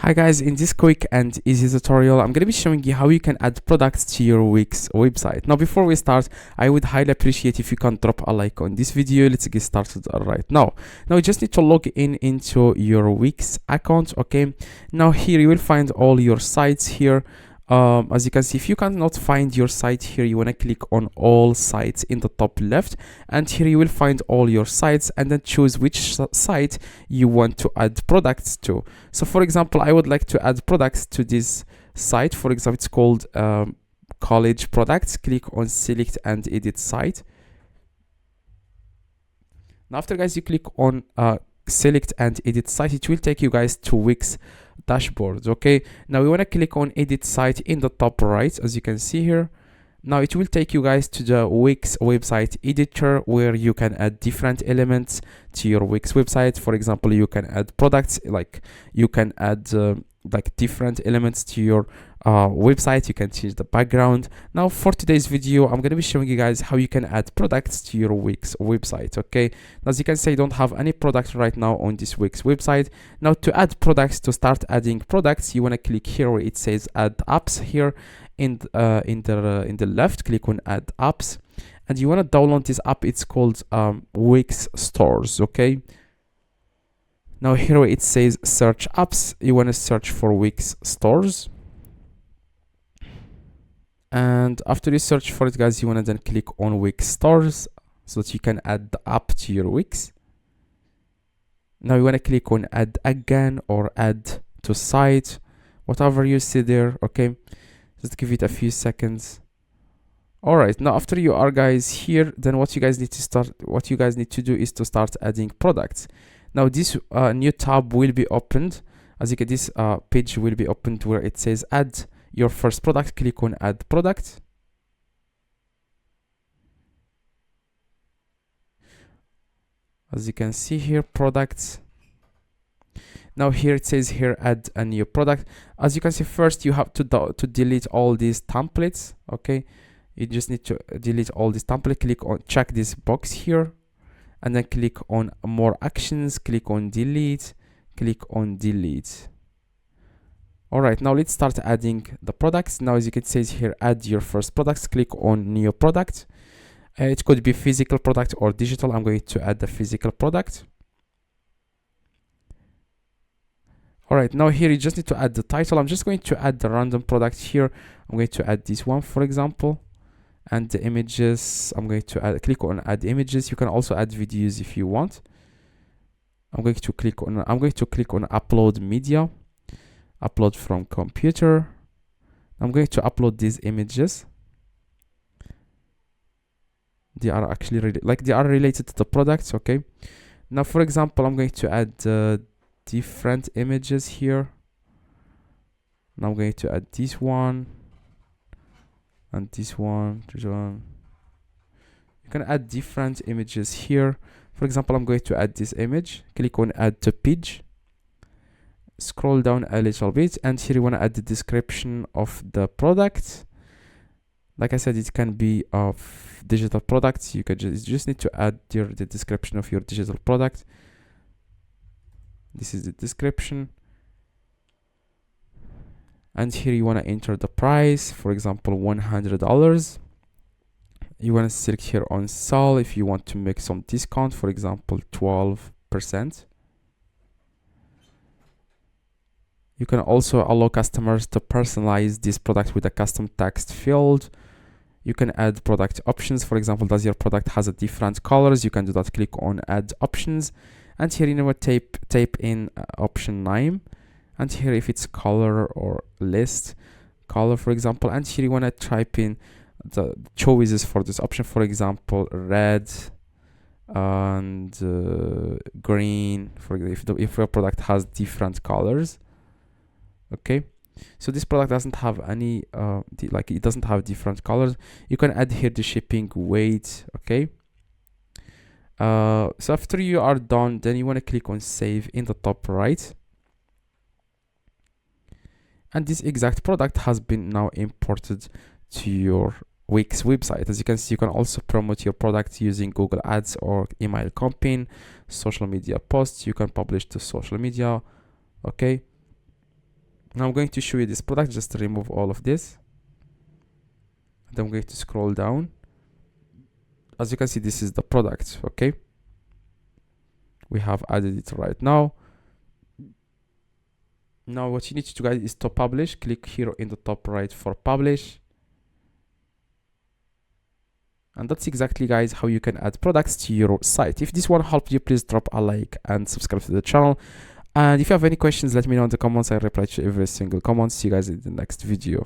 Hi guys, in this quick and easy tutorial, I'm going to be showing you how you can add products to your Wix website. Now, before we start, I would highly appreciate if you can drop a like on this video. Let's get started right now. Now, you just need to log in into your Wix account, okay? Now, here you will find all your sites here. As you can see, if you cannot find your site here, you want to click on all sites in the top left, and here you will find all your sites, and then choose which site you want to add products to. So for example, I would like to add products to this site. For example, it's called college products. Click on select and edit site. Now after, guys, you click on select and edit site, it will take you guys to Wix dashboard. Okay, now we want to click on edit site in the top right, as you can see here. Now it will take you guys to the Wix website editor, where you can add different elements to your Wix website. For example, you can add products, like you can add like different elements to your website. You can change the background. Now for today's video, I'm going to be showing you guys how you can add products to your Wix website. Okay, as you can see, I don't have any product right now on this Wix website. Now to add products, to start adding products, you want to click here where it says add apps here in the left. Click on add apps, and you want to download this app. It's called Wix Stores. Okay, now here it says search apps, you want to search for Wix Stores, and after you search for it, guys, you want to then click on Wix Stores so that you can add the app to your Wix. Now you want to click on add again or add to site, whatever you see there. Okay, just give it a few seconds. All right, now after you are, guys, here, then what you guys need to do is to start adding products. Now this new tab will be opened. As you can, this page will be opened where it says add your first product. Click on add product. As you can see here, products. Now here it says here add a new product. As you can see, first you have to delete all these templates. Okay, you just need to delete all these templates. Click on check this box here, and then click on more actions. Click on delete. Click on delete. All right, now let's start adding the products. Now as you can see here, add your first products. Click on new product. It could be physical product or digital. I'm going to add the physical product. All right, now here you just need to add the title. I'm just going to add the random product here. I'm going to add this one, for example, and the images. I'm going to click on add images. You can also add videos if you want. I'm going to click on upload media, upload from computer. I'm going to upload these images. They are actually they are related to the products. Okay, now for example, I'm going to add different images here. Now I'm going to add this one and this one. You can add different images here. For example, I'm going to add this image. Click on add to page. Scroll down a little bit, and here you want to add the description of the product. Like I said, it can be of digital products. You just need to add the description of your digital product. This is the description, and here you want to enter the price. For example, $100. You want to select here on sell if you want to make some discount, for example 12%. You can also allow customers to personalize this product with a custom text field. You can add product options. For example, does your product has a different colors? You can do that. Click on add options, and here you know what, type in option name, and here if it's color or list color, for example, and here you want to type in the choices for this option. For example, red and green, for if your product has different colors. Okay, so this product doesn't have any it doesn't have different colors. You can add here the shipping weight. Okay, so after you are done, then you want to click on save in the top right, and this exact product has been now imported to your Wix website. As you can see, you can also promote your product using Google Ads or email campaign, social media posts. You can publish to social media. Okay, Now I'm going to show you this product. Just remove all of this, and I'm going to scroll down. As you can see, this is the product. Okay, we have added it right now. Now what you need to do, guys, is to publish. Click here in the top right for publish. And that's exactly, guys, how you can add products to your site. If this one helped you, please drop a like and subscribe to the channel. And if you have any questions, let me know in the comments. I reply to every single comment. See you guys in the next video.